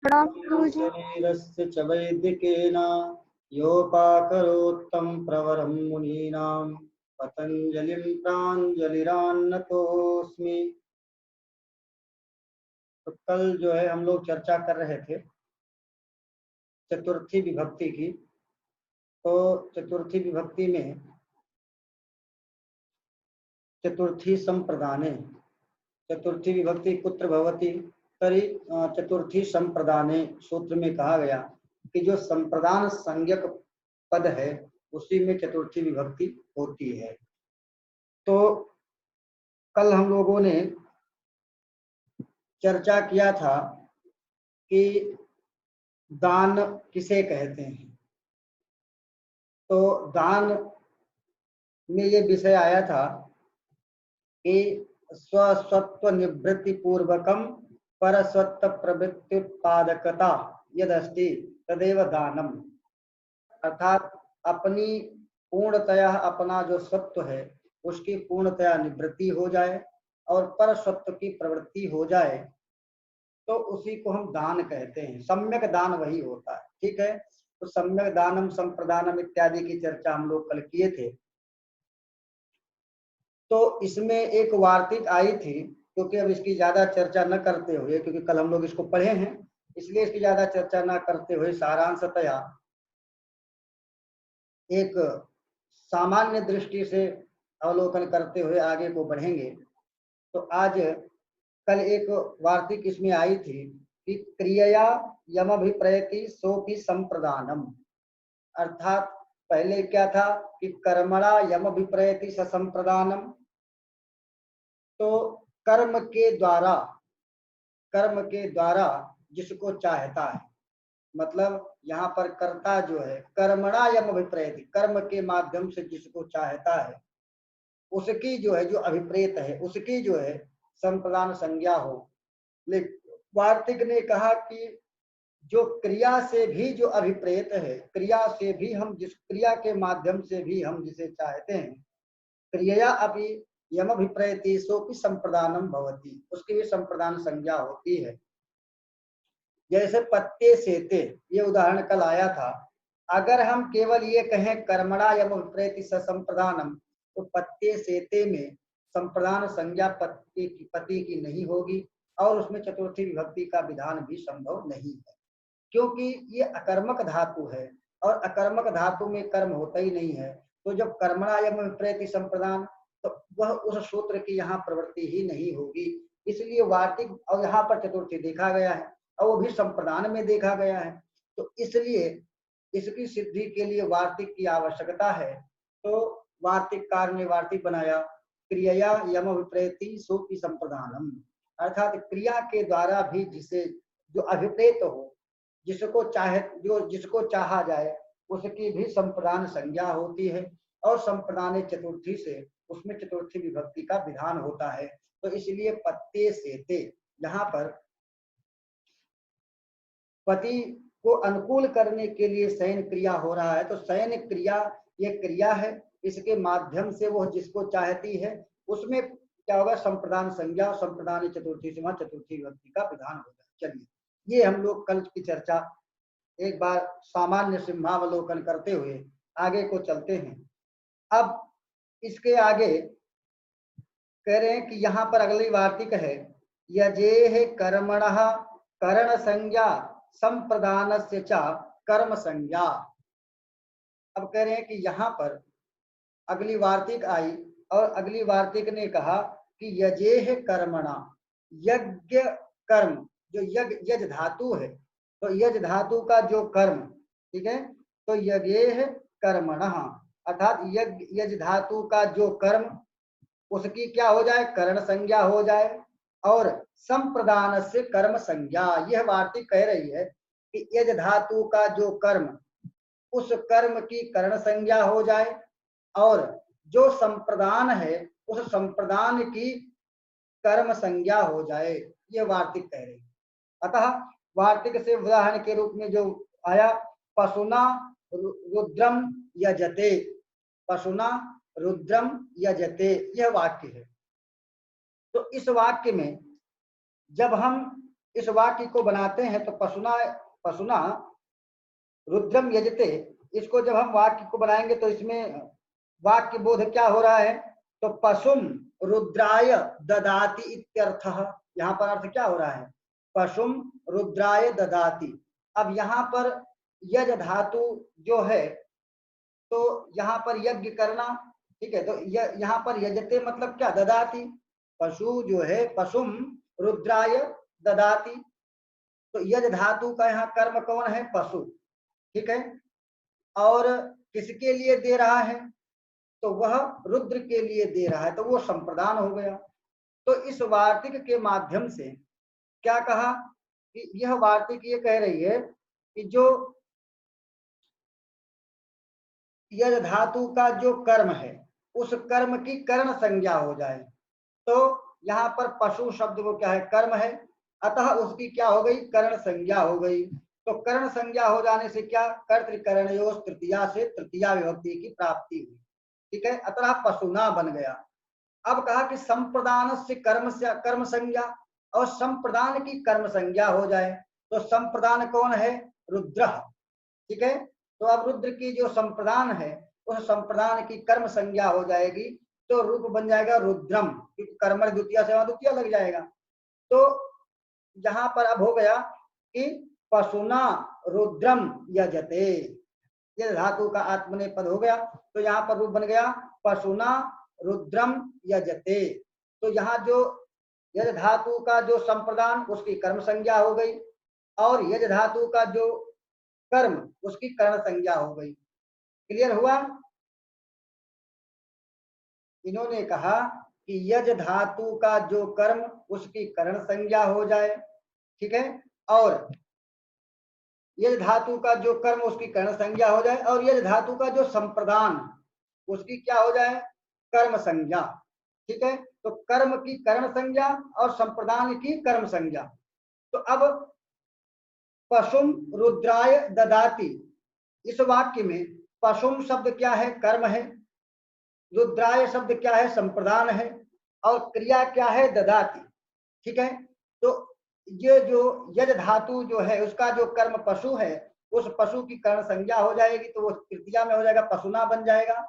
प्रणाम गुरुजी। शरीरस्य च वैदिकेन योपाकरोत्तम प्रवरं मुनीनां पतंजलिं प्राञ्जलिरान्नतोऽस्मि। तो कल जो है हम लोग चर्चा कर रहे थे चतुर्थी विभक्ति की। तो चतुर्थी विभक्ति में चतुर्थी संप्रदाने, चतुर्थी विभक्ति कुत्र भवति तरी चतुर्थी संप्रदाने सूत्र में कहा गया कि जो संप्रदान संज्ञक पद है उसी में चतुर्थी विभक्ति होती है। तो कल हम लोगों ने चर्चा किया था कि दान किसे कहते हैं। तो दान में ये विषय आया था कि स्वस्वत्व निवृत्ति पूर्वकम परस्वत्व प्रवृत्ति उत्पादकता यदस्ति तदेव दानम, अर्थात अपनी पूर्णतया अपना जो सत्व है उसकी पूर्णतया निवृत्ति हो जाए और परस्वत्व की प्रवृत्ति हो जाए तो उसी को हम दान कहते हैं। सम्यक दान वही होता है। ठीक है, तो सम्यक दानम संप्रदानम इत्यादि की चर्चा हम लोग कल किए थे। तो इसमें एक वार्तिक आई थी, क्योंकि अब इसकी ज्यादा चर्चा न करते हुए, क्योंकि कल हम लोग इसको पढ़े हैं इसलिए इसकी ज्यादा चर्चा न करते हुए सारांशतया एक सामान्य दृष्टि से अवलोकन करते हुए आगे को बढ़ेंगे। तो आज कल एक वार्तिक इसमें आई थी कि क्रिया यमभिप्रयति सोपि संप्रदानम, अर्थात पहले क्या था कि कर्मणा यमभिप्रयति स संप्रदानम। तो कर्म के द्वारा जिसको चाहता है, मतलब यहाँ पर कर्ता जो है कर्मणा यमभिप्रयति, कर्म के माध्यम से जिसको चाहता है उसकी जो है, जो अभिप्रेत है उसकी जो है संप्रदान संज्ञा हो। लेकिन वार्तिक ने कहा कि जो क्रिया से भी जो अभिप्रेत है, क्रिया से भी हम जिस क्रिया के माध्यम से भी हम जिसे चाहते हैं, क्रिया अभी यमभिप्रयति सोपि संप्रदानम भवति, उसकी भी संप्रदान संज्ञा होती है। जैसे पत्ते सेते, ये उदाहरण कल आया था। अगर हम केवल ये कहें कर्मणा यमभिप्रयति स संप्रदानम, तो पत्ते सेते में संप्रदान संज्ञा पति की नहीं होगी और उसमें चतुर्थी विभक्ति का विधान भी संभव नहीं है, क्योंकि ये अकर्मक धातु है और अकर्मक धातु में कर्म होता ही नहीं है। तो जब कर्मणा यमभिप्रयति संप्रदान, तो वह उस सूत्र की यहाँ प्रवृत्ति ही नहीं होगी। इसलिए वार्तिक और यहाँ पर चतुर्थी देखा गया है और वो भी संप्रदान में देखा गया है। तो इसलिए इसकी सिद्धि के लिए वार्तिक की आवश्यकता है। तो वार्तिककार ने वार्तिक बनाया क्रिया यमभिप्रयति सोपि संप्रदानम, अर्थात क्रिया के द्वारा भी जिसे जो अभिप्रेत हो, जिसको चाहा जाए उसकी भी संप्रदान संज्ञा होती है और संप्रदान चतुर्थी से उसमें चतुर्थी विभक्ति का विधान होता है। तो इसलिए पत्ते सेते, यहाँ पर पति को अनुकूल करने के लिए शयन क्रिया हो रहा है। तो शयन क्रिया ये क्रिया है, इसके माध्यम से वो जिसको चाहती है उसमें क्या होगा, संप्रदान संज्ञा और संप्रदान चतुर्थी से वहां चतुर्थी विभक्ति का विधान होगा। चलिए ये हम लोग कल की चर्चा एक बार सामान्य सिंहावलोकन करते हुए आगे को चलते हैं। अब इसके आगे कह रहे हैं कि यहाँ पर अगली वार्तिक है यजेह कर्मणः करण संज्ञा संप्रदानस्य च कर्म संज्ञा। अब कह रहे हैं कि यहाँ पर अगली वार्तिक आई और अगली वार्तिक ने कहा कि यजेह कर्मणा, यज्ञ कर्म, जो यज धातु है, तो यज धातु का जो कर्म, ठीक है, तो यज्ञेह कर्मणः, अर्थात यज धातु का जो कर्म उसकी क्या हो जाए, करण संज्ञा हो जाए और संप्रदान से कर्म संज्ञा। यह वार्तिक कह रही है कि यज धातु का जो कर्म उस कर्म की करण संज्ञा हो जाए और जो संप्रदान है उस संप्रदान की कर्म संज्ञा हो जाए, यह वार्तिक कह रही है। अतः वार्तिक से उदाहरण के रूप में जो आया पशुना रुद्रम यजते, पशुना रुद्रम यजते, यह वाक्य है। तो इस वाक्य में जब हम इस वाक्य को बनाते हैं तो पशुना पशुना रुद्रम यजते, इसको जब हम वाक्य को बनाएंगे तो इसमें वाक्य बोध क्या हो रहा है, तो पशुम रुद्राय ददाति इत्यर्थः। यहाँ पर अर्थ क्या हो रहा है, पशुम रुद्राय ददाति। अब यहाँ पर यज धातु जो है तो यहाँ पर यज्ञ करना, ठीक है, तो यहाँ पर यजते मतलब क्या, ददाति। पशु जो है पशुम रुद्राय ददाति, तो यज धातु का यहाँ कर्म कौन है, पशु, ठीक है, और किसके लिए दे रहा है, तो वह रुद्र के लिए दे रहा है, तो वो संप्रदान हो गया। तो इस वार्तिक के माध्यम से क्या कहा कि यह वार्तिक ये कह रही है कि जो यज धातु का जो कर्म है उस कर्म की कर्ण संज्ञा हो जाए। तो यहाँ पर पशु शब्द वो क्या है, कर्म है, अतः उसकी क्या हो गई, कर्ण संज्ञा हो गई। तो कर्ण संज्ञा हो जाने से क्या, कर्तृकरणयोः तृतीया से तृतीया विभक्ति की प्राप्ति हुई, ठीक है, अतः पशुना बन गया। अब कहा कि संप्रदान से कर्म संज्ञा, और संप्रदान की कर्म संज्ञा हो जाए, तो संप्रदान कौन है, रुद्र, ठीक है। तो अब रुद्र की जो संप्रदान है उस संप्रदान की कर्म संज्ञा हो जाएगी, तो रूप बन जाएगा रुद्रम, क्योंकि कर्मण द्वितीय से वहां द्वितीय लग जाएगा। तो यहाँ पर अब हो गया कि पशुना रुद्रम यजते, ये धातु का आत्मनेपद हो गया, तो यहाँ पर रूप बन गया पशुना रुद्रम यजते। तो यहाँ जो यज धातु का जो संप्रदान उसकी कर्म संज्ञा हो गई, और यज धातु का जो कर्म उसकी कर्ण संज्ञा हो गई। क्लियर हुआ। इन्होंने कहा कि यज धातु का जो कर्म उसकी कर्ण संज्ञा हो जाए, ठीक है, और यज धातु का जो कर्म उसकी कर्ण संज्ञा हो जाए, और यज धातु का जो संप्रदान उसकी क्या हो जाए, कर्म संज्ञा, ठीक है। तो कर्म की कर्ण संज्ञा और संप्रदान की कर्म संज्ञा। तो अब पशुम रुद्राय ददाति, इस वाक्य में पशुम शब्द क्या है, कर्म है, रुद्राय शब्द क्या है, संप्रदान है, और क्रिया क्या है, ददाति, ठीक है। तो ये जो यज धातु जो है उसका जो कर्म पशु है, उस पशु की कर्ण संज्ञा हो जाएगी, तो वो तृतीया में हो जाएगा, पशुना बन जाएगा।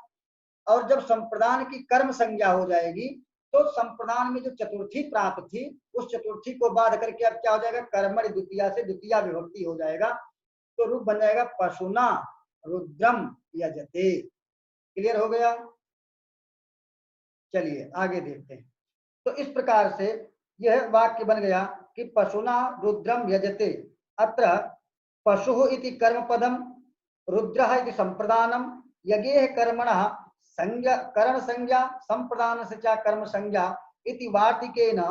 और जब संप्रदान की कर्म संज्ञा हो जाएगी तो संप्रदान में जो चतुर्थी प्राप्त थी उस चतुर्थी को बाध करके अब क्या हो जाएगा, कर्मणि द्वितीया से द्वितीया विभक्ति हो जाएगा, तो रूप बन जाएगा पशुना रुद्रम यजते। क्लियर हो गया। चलिए आगे देखते हैं। तो इस प्रकार से यह वाक्य बन गया कि पशुना रुद्रम यजते। अत्र पशु इति कर्म पदम, रुद्रः इति संप्रदानम, यज्ञेह कर्मणः संज्ञा करण संज्ञा संप्रदान से च कर्म संज्ञा इति वार्तिकेन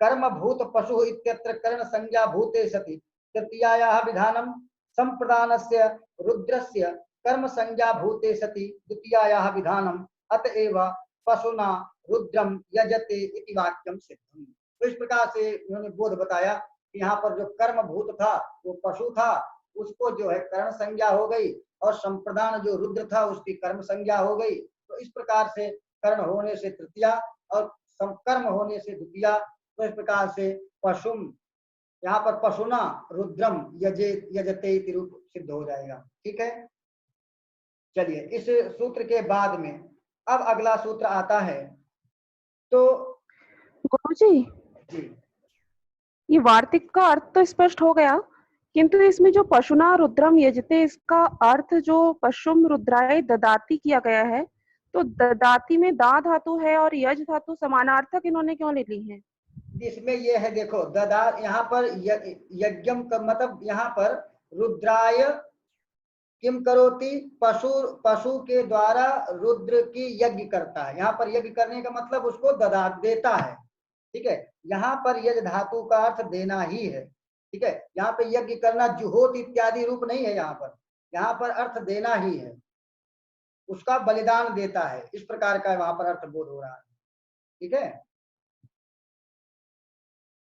कर्म भूत पशु इत्यत्र करण संज्ञा भूते सति तृतीयायाः विधानं संप्रदानस्य रुद्रस्य कर्म संज्ञा भूते सति द्वितीयायाः विधानं अतएव पशुना रुद्रम यजते इति वाक्यम सिद्धम। तो इस प्रकार से उन्होंने बोध बताया कि यहाँ पर जो कर्म भूत था वो पशु था, उसको जो है कर्ण संज्ञा हो गई, और संप्रदान जो रुद्र था उसकी कर्म संज्ञा हो गई। तो इस प्रकार से कर्ण होने से तृतीया और कर्म होने से द्वितीया, तो इस प्रकार से पशुम, यहाँ पर पशुना रुद्रम यजते इति रूप सिद्ध हो जाएगा, ठीक है। चलिए इस सूत्र के बाद में अब अगला सूत्र आता है। तो गुरुजी जी, ये वार्तिक का अर्थ तो स्पष्ट हो गया, किंतु इसमें जो पशुना रुद्रम यजते, इसका अर्थ जो पशुम रुद्राय ददाति किया गया है, तो ददाति में दा धातु है और यज धातु समानार्थक इन्होंने क्यों ले ली है? इसमें ये है देखो, ददा यहाँ पर यज्ञम का मतलब यहाँ पर रुद्राय किम करोति, पशु पशु के द्वारा रुद्र की यज्ञ करता है। यहाँ पर यज्ञ करने का मतलब उसको ददा देता है, ठीक है। यहाँ पर यज धातु का अर्थ देना ही है, ठीक है। यहाँ पे यज्ञ करना जुहोत इत्यादि रूप नहीं है, यहाँ पर अर्थ देना ही है, उसका बलिदान देता है, इस प्रकार का वहां पर अर्थ बोध हो रहा है, ठीक है।